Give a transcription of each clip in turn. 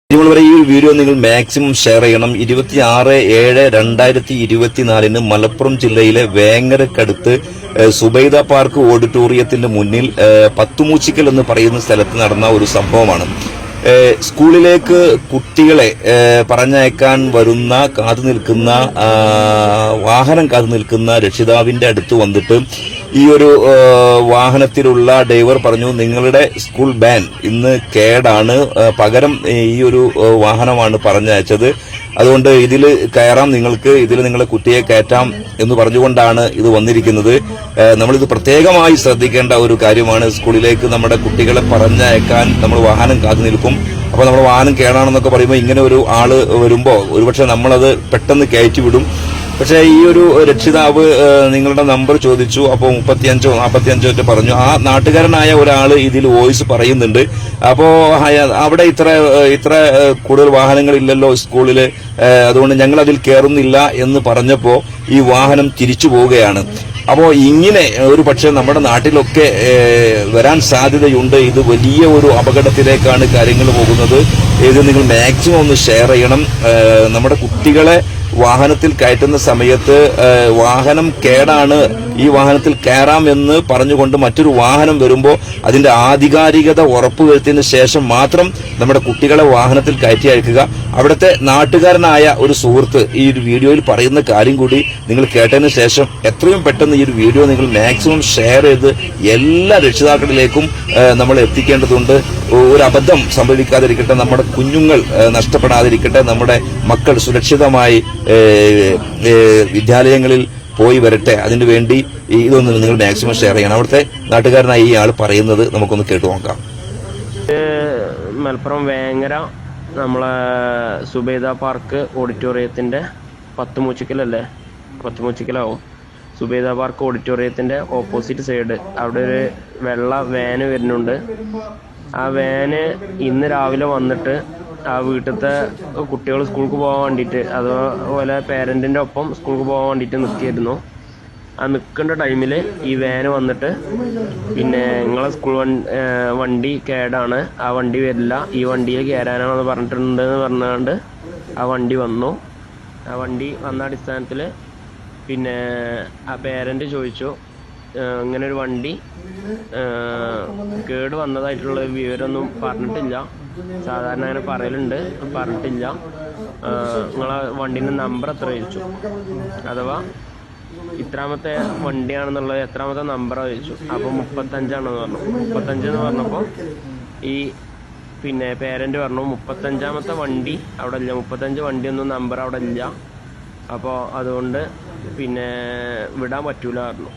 വരെ ഈ വീഡിയോ നിങ്ങൾ മാക്സിമം ഷെയർ ചെയ്യണം. 26/7/2024 മലപ്പുറം ജില്ലയിലെ വേങ്ങരക്കടുത്ത് സുബൈദ പാർക്ക് ഓഡിറ്റോറിയത്തിന്റെ മുന്നിൽ പത്തുമൂച്ചിക്കൽ എന്ന് പറയുന്ന സ്ഥലത്ത് നടന്ന ഒരു സംഭവമാണ്. സ്കൂളിലേക്ക് കുട്ടികളെ പറഞ്ഞയക്കാൻ വരുന്ന വാഹനം കാത്തു നിൽക്കുന്ന രക്ഷിതാവിന്റെ അടുത്ത് വന്നിട്ട് ഈ ഒരു വാഹനത്തിലുള്ള ഡ്രൈവർ പറഞ്ഞു, നിങ്ങളുടെ സ്കൂൾ വാൻ ഇന്ന് കേടാണ്, പകരം ഈ ഒരു വാഹനമാണ് പറഞ്ഞയച്ചത്, അതുകൊണ്ട് ഇതിൽ കയറാം, നിങ്ങൾക്ക് ഇതിൽ നിങ്ങളെ കുട്ടിയെ കയറ്റാം എന്ന് പറഞ്ഞുകൊണ്ടാണ് ഇത് വന്നിരിക്കുന്നത്. നമ്മളിത് പ്രത്യേകമായി ശ്രദ്ധിക്കേണ്ട ഒരു കാര്യമാണ്. സ്കൂളിലേക്ക് നമ്മുടെ കുട്ടികളെ പറഞ്ഞയക്കാൻ നമ്മൾ വാഹനം കാത്തു നിൽക്കും. അപ്പോൾ നമ്മുടെ വാഹനം കേടാണെന്നൊക്കെ പറയുമ്പോൾ ഇങ്ങനെ ഒരു ആള് വരുമ്പോൾ ഒരുപക്ഷെ നമ്മളത് പെട്ടെന്ന് കയറ്റി വിടും. പക്ഷേ ഈ ഒരു രക്ഷിതാവ് നിങ്ങളുടെ നമ്പർ ചോദിച്ചു. അപ്പോൾ 35 45 പറഞ്ഞു. ആ നാട്ടുകാരനായ ഒരാൾ ഇതിൽ വോയിസ് പറയുന്നുണ്ട്. അപ്പോൾ അവിടെ ഇത്ര കൂടുതൽ വാഹനങ്ങളില്ലല്ലോ സ്കൂളിൽ, അതുകൊണ്ട് ഞങ്ങൾ അതിൽ കയറുന്നില്ല എന്ന് പറഞ്ഞപ്പോൾ ഈ വാഹനം തിരിച്ചു പോവുകയാണ്. അപ്പോൾ ഇങ്ങനെ ഒരു പക്ഷേ നമ്മുടെ നാട്ടിലൊക്കെ വരാൻ സാധ്യതയുണ്ട്. ഇത് വലിയ ഒരു അപകടത്തിലേക്കാണ് കാര്യങ്ങൾ പോകുന്നത്. ഇത് നിങ്ങൾ മാക്സിമം ഒന്ന് ഷെയർ ചെയ്യണം. നമ്മുടെ കുട്ടികളെ വാഹനത്തിൽ കയറ്റുന്ന സമയത്ത് വാഹനം കേടാണ്, ഈ വാഹനത്തിൽ കയറാമെന്ന് പറഞ്ഞുകൊണ്ട് മറ്റൊരു വാഹനം വരുമ്പോൾ അതിന്റെ ആധികാരികത ഉറപ്പുവരുത്തിയതിനു ശേഷം മാത്രം നമ്മുടെ കുട്ടികളെ വാഹനത്തിൽ കയറ്റി അയക്കുക. അവിടുത്തെ നാട്ടുകാരനായ ഒരു സുഹൃത്ത് ഈ ഒരു വീഡിയോയിൽ പറയുന്ന കാര്യം കൂടി നിങ്ങൾ കേട്ടതിന് ശേഷം എത്രയും പെട്ടെന്ന് ഈ ഒരു വീഡിയോ നിങ്ങൾ മാക്സിമം ഷെയർ ചെയ്ത് എല്ലാ രക്ഷിതാക്കളിലേക്കും നമ്മൾ എത്തിക്കേണ്ടതുണ്ട്. ഒരു അബദ്ധം സംഭവിക്കാതിരിക്കട്ടെ, നമ്മുടെ കുഞ്ഞുങ്ങൾ നഷ്ടപ്പെടാതിരിക്കട്ടെ, നമ്മുടെ മക്കൾ സുരക്ഷിതമായി വിദ്യാലയങ്ങളിൽ പോയി വരട്ടെ. അതിനുവേണ്ടി ഇതൊന്ന് നിങ്ങൾ മാക്സിമം ഷെയർ ചെയ്യണം. അവിടുത്തെ നാട്ടുകാരനായി ഈ ആൾ പറയുന്നത് നമുക്കൊന്ന് കേട്ടു നോക്കാം. മലപ്പുറം വേങ്ങര നമ്മളെ സുബൈദ പാർക്ക് ഓഡിറ്റോറിയത്തിന്റെ പത്തുമൂച്ചിക്കലാവും. സുബൈദ പാർക്ക് ഓഡിറ്റോറിയത്തിന്റെ ഓപ്പോസിറ്റ് സൈഡ് അവിടെ ഒരു വെള്ള വാന് വരുന്നുണ്ട്. ആ വാന് ഇന്ന് രാവിലെ വന്നിട്ട് ആ വീട്ടിലത്തെ കുട്ടികൾ സ്കൂൾക്ക് പോകാൻ വേണ്ടിയിട്ട്, അതുപോലെ പേരൻറ്റിൻ്റെ ഒപ്പം സ്കൂൾക്ക് പോകാൻ വേണ്ടിയിട്ട് നിൽക്കിയിരുന്നു. ആ നിൽക്കേണ്ട ടൈമിൽ ഈ വാന് വന്നിട്ട് പിന്നെ നിങ്ങളെ സ്കൂൾ വണ്ടി കേടാണ്, ആ വണ്ടി വരില്ല, ഈ വണ്ടിയിൽ കയറാനാണെന്ന് പറഞ്ഞിട്ടുണ്ടെന്ന് പറഞ്ഞുകൊണ്ട് ആ വണ്ടി വന്നു. ആ വണ്ടി വന്ന അടിസ്ഥാനത്തിൽ പിന്നെ ആ പേരൻറ്റ് ചോദിച്ചു, ഇങ്ങനെ ഒരു വണ്ടി കേട് വന്നതായിട്ടുള്ള വിവരമൊന്നും പറഞ്ഞിട്ടില്ല, സാധാരണ അങ്ങനെ പറഞ്ഞിട്ടില്ല, നിങ്ങളെ വണ്ടീൻ്റെ നമ്പർ എത്ര ചോദിച്ചു, അഥവാ ഇത്രാമത്തെ വണ്ടിയാണെന്നുള്ളത് എത്രാമത്തെ നമ്പറാണ് ചോദിച്ചു. അപ്പോൾ 35 പറഞ്ഞു. 35 എന്ന് പറഞ്ഞപ്പോൾ ഈ പിന്നെ പേരൻ്റ് പറഞ്ഞു 35ാമത്തെ വണ്ടി അവിടെ ഇല്ല, 35 വണ്ടിയൊന്നും നമ്പർ അവിടെ ഇല്ല, അപ്പോൾ അതുകൊണ്ട് പിന്നെ വിടാൻ പറ്റൂല പറഞ്ഞു.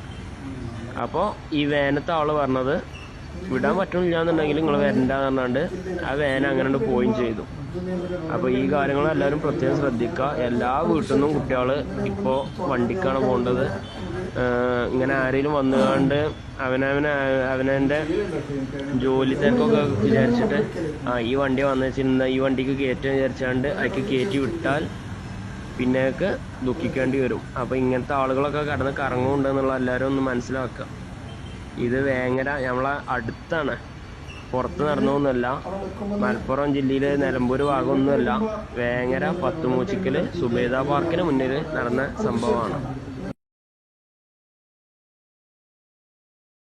അപ്പോൾ ഈ വാനത്തെ ആള് പറഞ്ഞത് വിടാൻ പറ്റില്ല എന്നുണ്ടെങ്കിൽ നിങ്ങൾ വരണ്ടെന്ന് പറഞ്ഞാണ്ട് ആ വാൻ അങ്ങനെ പോവുകയും ചെയ്തു. അപ്പോൾ ഈ കാര്യങ്ങൾ എല്ലാവരും പ്രത്യേകം ശ്രദ്ധിക്കുക. എല്ലാ വീട്ടിൽ നിന്നും കുട്ടികൾ ഇപ്പോൾ വണ്ടിക്കാണ് പോകേണ്ടത്. ഇങ്ങനെ ആരെങ്കിലും വന്നുകൊണ്ട് അവനവൻ്റെ ജോലി തിരക്കൊക്കെ വിചാരിച്ചിട്ട് ഈ വണ്ടി വന്നിരുന്ന ഈ വണ്ടിക്ക് കയറ്റാൻ വിചാരിച്ചാണ്ട് അതിക്ക് കയറ്റി വിട്ടാൽ പിന്നേക്ക് ദുഃഖിക്കേണ്ടി വരും. അപ്പോൾ ഇങ്ങനത്തെ ആളുകളൊക്കെ കടന്ന് കറങ്ങുന്നുണ്ടെന്നുള്ള എല്ലാവരും ഒന്ന് മനസ്സിലാക്കുക. ഇത് വേങ്ങര നമ്മളെ അടുത്താണ്, പുറത്ത് നടന്നൊന്നുമല്ല, മലപ്പുറം ജില്ലയിലെ നിലമ്പൂർ ഭാഗമൊന്നുമല്ല, വേങ്ങര പത്തുമൂച്ചിക്കൽ സുബൈദ പാർക്കിന് മുന്നിൽ നടന്ന സംഭവമാണ്.